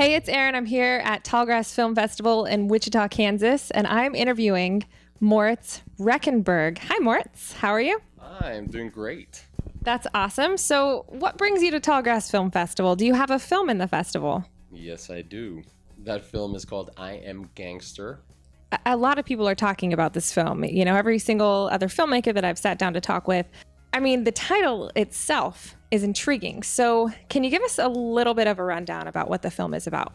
Hey, it's Erin. I'm here at Tallgrass Film Festival in Wichita, Kansas, and I'm interviewing Mortiz Rechenberg. Hi, Mortiz. How are you? I'm doing great. That's awesome. So, what brings you to Tallgrass Film Festival? Do you have a film in the festival? Yes, I do. That film is called I Am Gangster. A lot of people are talking about this film. You know, every single other filmmaker that I've sat down to talk with. I mean, the title itself is intriguing. So, can you give us a little bit of a rundown about what the film is about?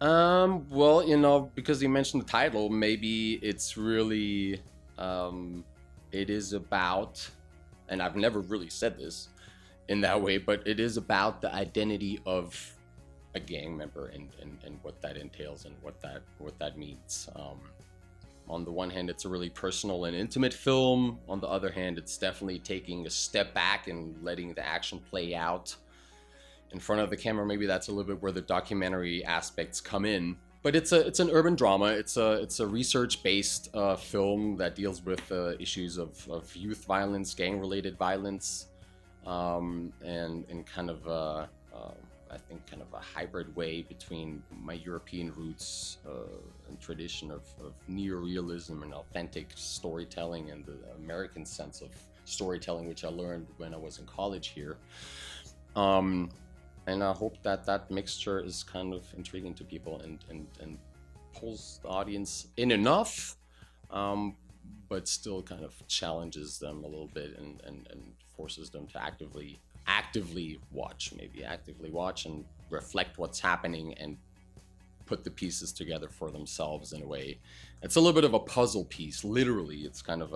Well, because you mentioned the title, maybe it's really, it is about, and I've never really said this in that way, but it is about the identity of a gang member and what that entails and what that means. On the one hand, it's a really personal and intimate film. On the other hand, it's definitely taking a step back and letting the action play out in front of the camera. Maybe that's a little bit where the documentary aspects come in. But it's an urban drama. It's a research-based film that deals with issues of youth violence, gang-related violence, and kind of I think kind of a hybrid way between my European roots and tradition of neorealism and authentic storytelling and the American sense of storytelling, which I learned when I was in college here. And I hope that mixture is kind of intriguing to people and pulls the audience in enough, but still kind of challenges them a little bit and forces them to actively watch and reflect what's happening and put the pieces together for themselves in a way. It's a little bit of a puzzle piece. Literally, it's kind of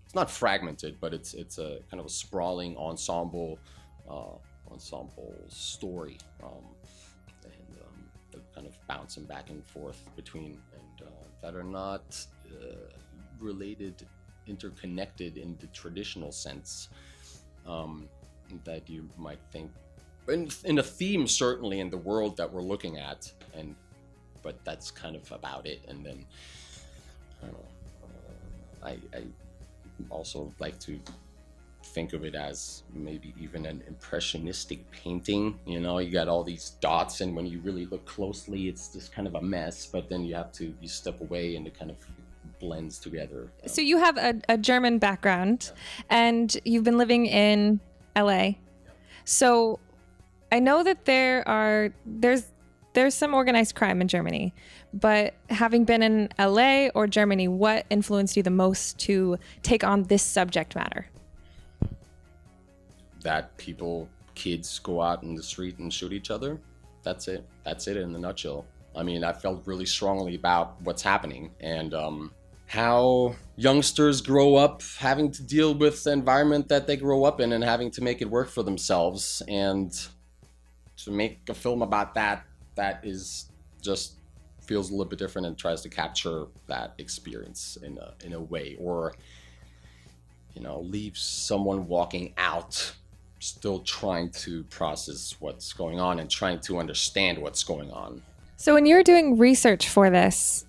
it's not fragmented, but it's a kind of a sprawling ensemble story, they're kind of bouncing back and forth between and that are not related, interconnected in the traditional sense. That you might think in a theme, certainly in the world that we're looking at, but that's kind of about it. And then I don't know, I also like to think of it as maybe even an impressionistic painting. You got all these dots, and when you really look closely, it's just kind of a mess, but then you step away and it kind of blends together. So you have a German background, and you've been living in LA. So I know that there's some organized crime in Germany, but having been in LA or Germany, what influenced you the most to take on this subject matter? That kids go out in the street and shoot each other. That's it in a nutshell. I mean, I felt really strongly about what's happening and how youngsters grow up having to deal with the environment that they grow up in and having to make it work for themselves. And to make a film about that is just feels a little bit different and tries to capture that experience in a way, or leaves someone walking out still trying to process what's going on and trying to understand what's going on. So when you were doing research for this,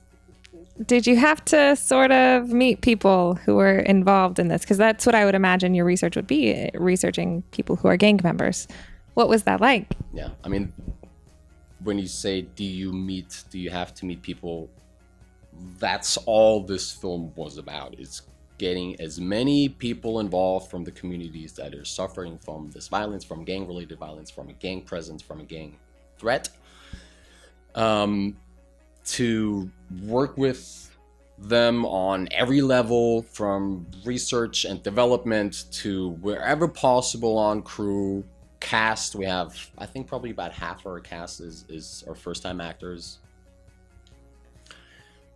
did you have to sort of meet people who were involved in this? Because that's what I would imagine your research would be, researching people who are gang members. What was that like? Yeah, I mean, when you say, do you have to meet people? That's all this film was about. It's getting as many people involved from the communities that are suffering from this violence, from gang-related violence, from a gang presence, from a gang threat, to work with them on every level, from research and development to wherever possible on crew. Cast, we have, I think probably about half our cast is our first-time actors.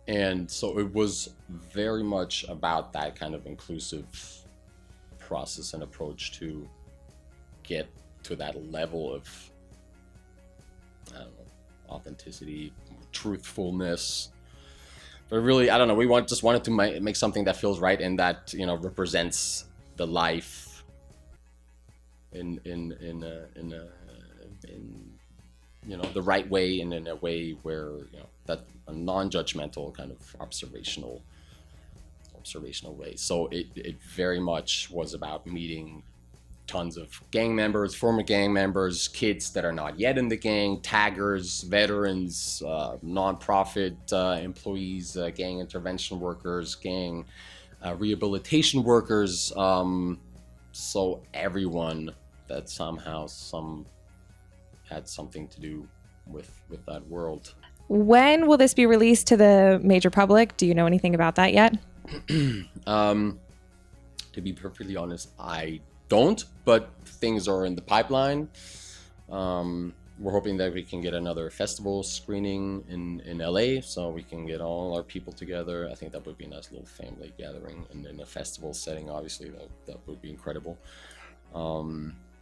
And so it was very much about that kind of inclusive process and approach to get to that level of, I don't know, authenticity, truthfulness. But really, I don't know, we just wanted to make something that feels right and that, represents the life in the right way and in a way where, that a non-judgmental kind of observational way. So it very much was about meeting tons of gang members, former gang members, kids that are not yet in the gang, taggers, veterans, nonprofit employees, gang intervention workers, gang rehabilitation workers. So everyone that somehow had something to do with that world. When will this be released to the major public? Do you know anything about that yet? To be perfectly honest, I don't, but things are in the pipeline. We're hoping that we can get another festival screening in LA, so we can get all our people together. I think that would be a nice little family gathering, and in a festival setting, obviously, that would be incredible.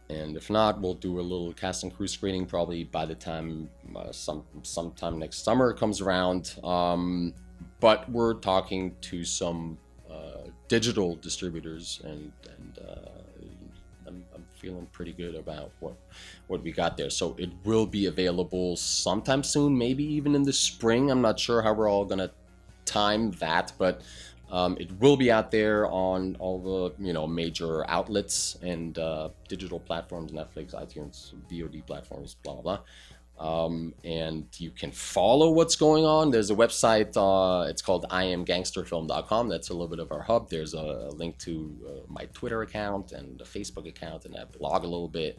And if not, we'll do a little cast and crew screening probably by the time sometime next summer comes around. But we're talking to some digital distributors, and I'm feeling pretty good about what we got there. So it will be available sometime soon, maybe even in the spring. I'm not sure how we're all gonna time that, but it will be out there on all the major outlets and digital platforms, Netflix, iTunes, VOD platforms, blah blah blah. And you can follow what's going on. There's a website, it's called IamGangsterFilm.com. That's a little bit of our hub. There's a link to my Twitter account and a Facebook account, and I blog a little bit.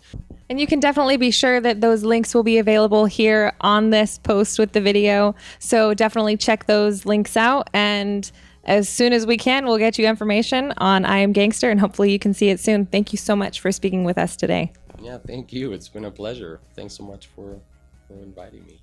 And you can definitely be sure that those links will be available here on this post with the video. So definitely check those links out. And as soon as we can, we'll get you information on I Am Gangster, and hopefully you can see it soon. Thank you so much for speaking with us today. Yeah, thank you. It's been a pleasure. Thanks so much for inviting me.